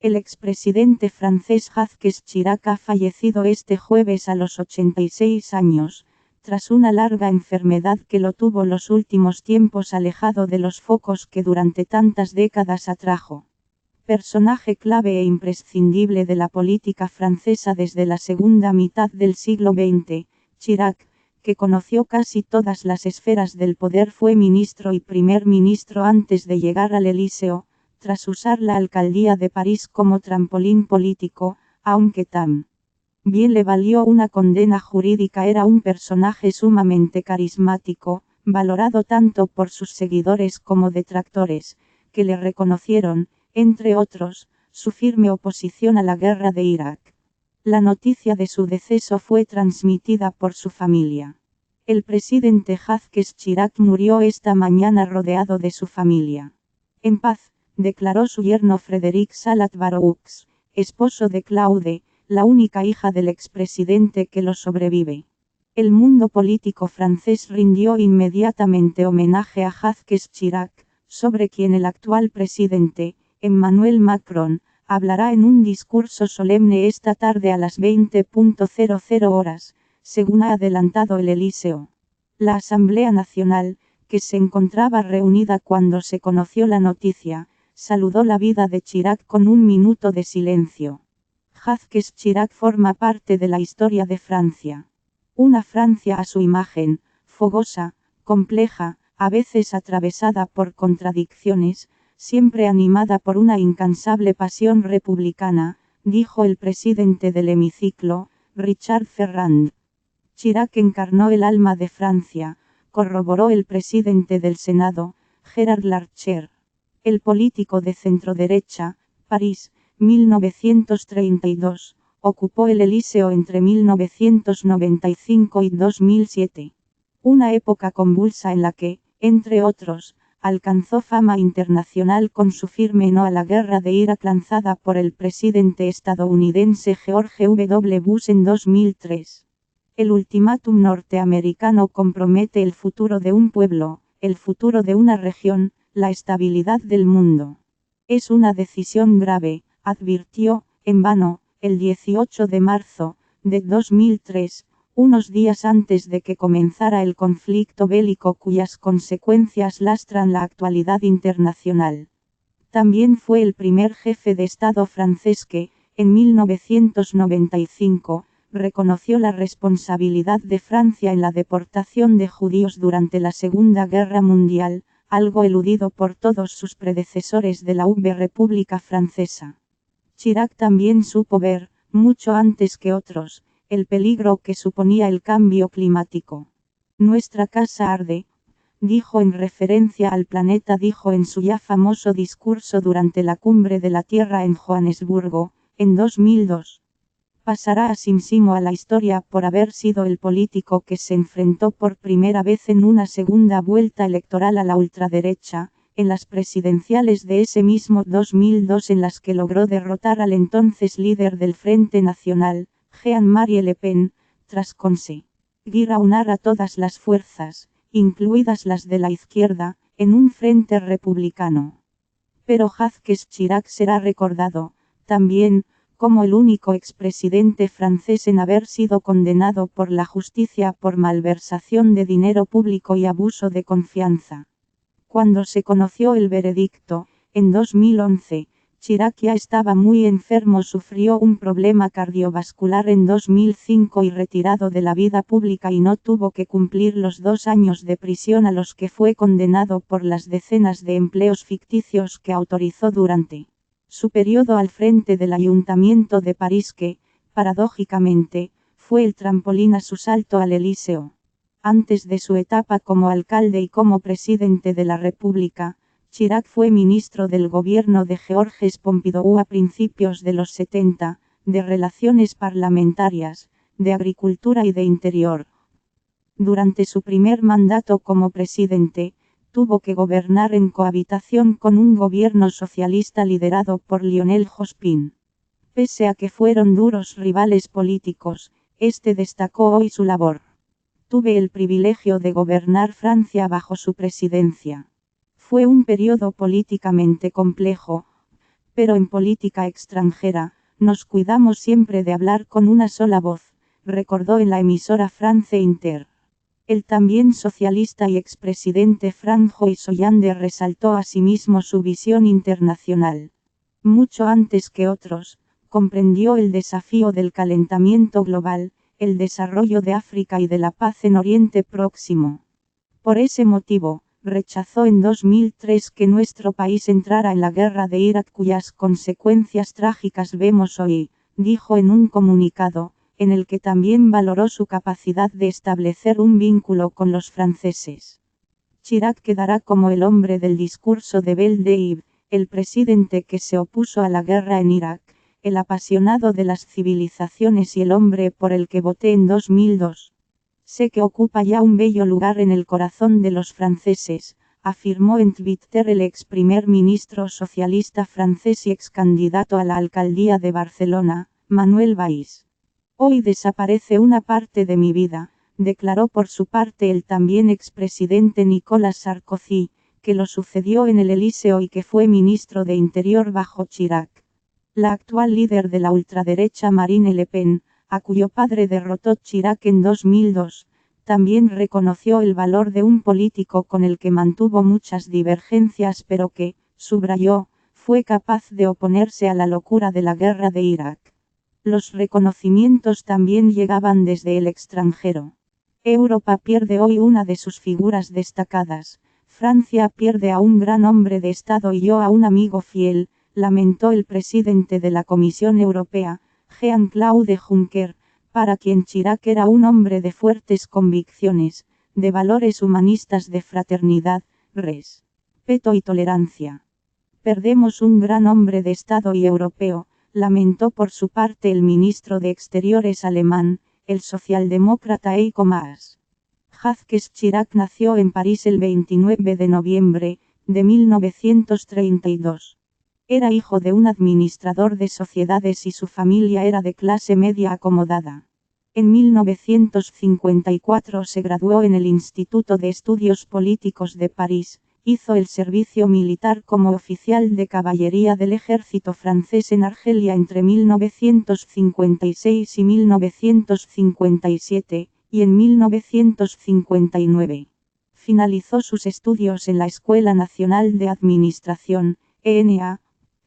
El expresidente francés Jacques Chirac ha fallecido este jueves a los 86 años, tras una larga enfermedad que lo tuvo los últimos tiempos alejado de los focos que durante tantas décadas atrajo. Personaje clave e imprescindible de la política francesa desde la segunda mitad del siglo XX, Chirac, que conoció casi todas las esferas del poder, fue ministro y primer ministro antes de llegar al Elíseo, tras usar la alcaldía de París como trampolín político, aunque también le valió una condena jurídica. Era un personaje sumamente carismático, valorado tanto por sus seguidores como detractores, que le reconocieron, entre otros, su firme oposición a la guerra de Irak. La noticia de su deceso fue transmitida por su familia. El presidente Jacques Chirac murió esta mañana rodeado de su familia. En paz, declaró su yerno Frédéric Salat-Baroux, esposo de Claude, la única hija del expresidente que lo sobrevive. El mundo político francés rindió inmediatamente homenaje a Jacques Chirac, sobre quien el actual presidente, Emmanuel Macron, hablará en un discurso solemne esta tarde a las 20:00 horas, según ha adelantado el Elíseo. La Asamblea Nacional, que se encontraba reunida cuando se conoció la noticia, saludó la vida de Chirac con un minuto de silencio. Jacques Chirac forma parte de la historia de Francia. Una Francia a su imagen, fogosa, compleja, a veces atravesada por contradicciones, siempre animada por una incansable pasión republicana, dijo el presidente del hemiciclo, Richard Ferrand. Chirac encarnó el alma de Francia, corroboró el presidente del Senado, Gérard Larcher. El político de centroderecha, París, 1932, ocupó el Elíseo entre 1995 y 2007. Una época convulsa en la que, entre otros, alcanzó fama internacional con su firme no a la guerra de Irak lanzada por el presidente estadounidense George W. Bush en 2003. El ultimátum norteamericano compromete el futuro de un pueblo, el futuro de una región, la estabilidad del mundo. Es una decisión grave, advirtió, en vano, el 18 de marzo de 2003, unos días antes de que comenzara el conflicto bélico cuyas consecuencias lastran la actualidad internacional. También fue el primer jefe de Estado francés que, en 1995, reconoció la responsabilidad de Francia en la deportación de judíos durante la Segunda Guerra Mundial, algo eludido por todos sus predecesores de la República Francesa. Chirac también supo ver, mucho antes que otros, el peligro que suponía el cambio climático. Nuestra casa arde, dijo en referencia al planeta, dijo en su ya famoso discurso durante la Cumbre de la Tierra en Johannesburgo, en 2002. Pasará asimismo a la historia por haber sido el político que se enfrentó por primera vez en una segunda vuelta electoral a la ultraderecha, en las presidenciales de ese mismo 2002 en las que logró derrotar al entonces líder del Frente Nacional, Jean-Marie Le Pen, tras conseguir aunar a todas las fuerzas, incluidas las de la izquierda, en un frente republicano. Pero Jacques Chirac será recordado, también, como el único expresidente francés en haber sido condenado por la justicia por malversación de dinero público y abuso de confianza. Cuando se conoció el veredicto, en 2011, Chirac ya estaba muy enfermo, sufrió un problema cardiovascular en 2005 y retirado de la vida pública y no tuvo que cumplir los 2 años de prisión a los que fue condenado por las decenas de empleos ficticios que autorizó durante su periodo al frente del Ayuntamiento de París que, paradójicamente, fue el trampolín a su salto al Elíseo. Antes de su etapa como alcalde y como presidente de la República, Chirac fue ministro del gobierno de Georges Pompidou a principios de los 70, de Relaciones Parlamentarias, de Agricultura y de Interior. Durante su primer mandato como presidente, tuvo que gobernar en cohabitación con un gobierno socialista liderado por Lionel Jospin. Pese a que fueron duros rivales políticos, este destacó hoy su labor. Tuve el privilegio de gobernar Francia bajo su presidencia. Fue un periodo políticamente complejo, Pero en política extranjera, nos cuidamos siempre de hablar con una sola voz, recordó en la emisora France Inter. El también socialista y expresidente Francois Hollande resaltó asimismo su visión internacional. Mucho antes que otros, comprendió el desafío del calentamiento global, el desarrollo de África y de la paz en Oriente Próximo. Por ese motivo, rechazó en 2003 que nuestro país entrara en la guerra de Irak, cuyas consecuencias trágicas vemos hoy, dijo en un comunicado, en el que también valoró su capacidad de establecer un vínculo con los franceses. Chirac quedará como el hombre del discurso de Belle d'Eve, el presidente que se opuso a la guerra en Irak, el apasionado de las civilizaciones y el hombre por el que voté en 2002. Sé que ocupa ya un bello lugar en el corazón de los franceses, afirmó en Twitter el ex primer ministro socialista francés y ex candidato a la alcaldía de Barcelona, Manuel Valls. Hoy desaparece una parte de mi vida, declaró por su parte el también expresidente Nicolas Sarkozy, que lo sucedió en el Elíseo y que fue ministro de Interior bajo Chirac. La actual líder de la ultraderecha Marine Le Pen, a cuyo padre derrotó Chirac en 2002, también reconoció el valor de un político con el que mantuvo muchas divergencias pero que, subrayó, fue capaz de oponerse a la locura de la guerra de Irak. Los reconocimientos también llegaban desde el extranjero. Europa pierde hoy una de sus figuras destacadas, Francia pierde a un gran hombre de Estado y yo a un amigo fiel, lamentó el presidente de la Comisión Europea, Jean-Claude Juncker, para quien Chirac era un hombre de fuertes convicciones, de valores humanistas, de fraternidad, respeto y tolerancia. Perdemos un gran hombre de Estado y europeo, lamentó por su parte el ministro de Exteriores alemán, el socialdemócrata Heiko Maas. Jacques Chirac nació en París el 29 de noviembre de 1932. Era hijo de un administrador de sociedades y su familia era de clase media acomodada. En 1954 se graduó en el Instituto de Estudios Políticos de París, hizo el servicio militar como oficial de caballería del ejército francés en Argelia entre 1956 y 1957, y en 1959. Finalizó sus estudios en la Escuela Nacional de Administración, ENA,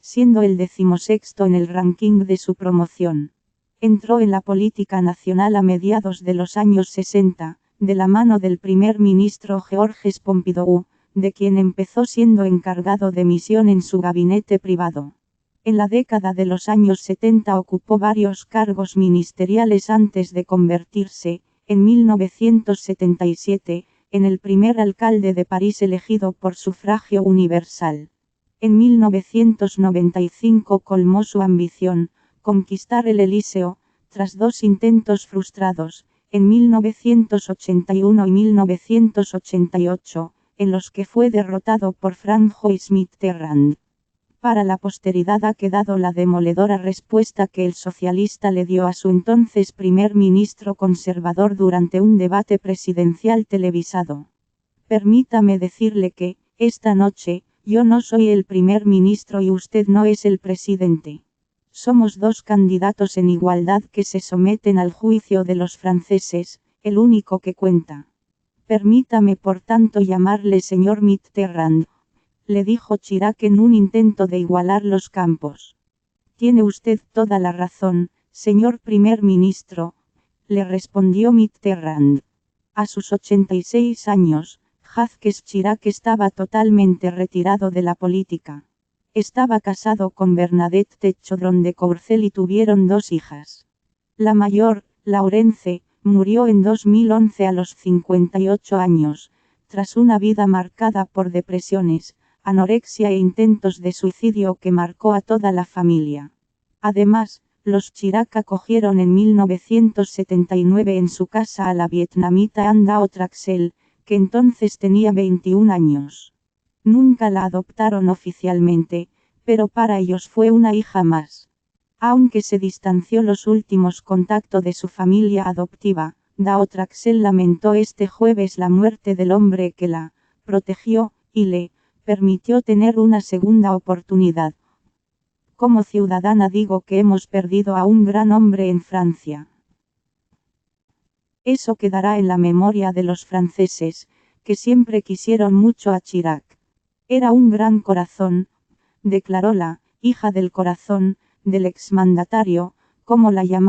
siendo el 16º en el ranking de su promoción. Entró en la política nacional a mediados de los años 60, de la mano del primer ministro Georges Pompidou, de quien empezó siendo encargado de misión en su gabinete privado. En la década de los años 70 ocupó varios cargos ministeriales antes de convertirse, en 1977, en el primer alcalde de París elegido por sufragio universal. En 1995 colmó su ambición, conquistar el Elíseo, tras dos intentos frustrados, en 1981 y 1988, en los que fue derrotado por Francois Mitterrand. Para la posteridad ha quedado la demoledora respuesta que el socialista le dio a su entonces primer ministro conservador durante un debate presidencial televisado. Permítame decirle que, esta noche, yo no soy el primer ministro y usted no es el presidente. Somos dos candidatos en igualdad que se someten al juicio de los franceses, el único que cuenta. Permítame por tanto llamarle señor Mitterrand, le dijo Chirac en un intento de igualar los campos. Tiene usted toda la razón, señor primer ministro, le respondió Mitterrand. A sus 86 años, Jacques Chirac estaba totalmente retirado de la política. Estaba casado con Bernadette Techodron de Courcelles y tuvieron dos hijas. La mayor, Laurence, murió en 2011 a los 58 años, tras una vida marcada por depresiones, anorexia e intentos de suicidio que marcó a toda la familia. Además, los Chirac acogieron en 1979 en su casa a la vietnamita Anh Dao Traxel, que entonces tenía 21 años. Nunca la adoptaron oficialmente, pero para ellos fue una hija más. Aunque se distanció los últimos contactos de su familia adoptiva, Dao Traxel lamentó este jueves la muerte del hombre que la protegió y le permitió tener una segunda oportunidad. Como ciudadana digo que hemos perdido a un gran hombre en Francia. Eso quedará en la memoria de los franceses, que siempre quisieron mucho a Chirac. Era un gran corazón, declaró la hija del corazón del exmandatario, como la llamaba.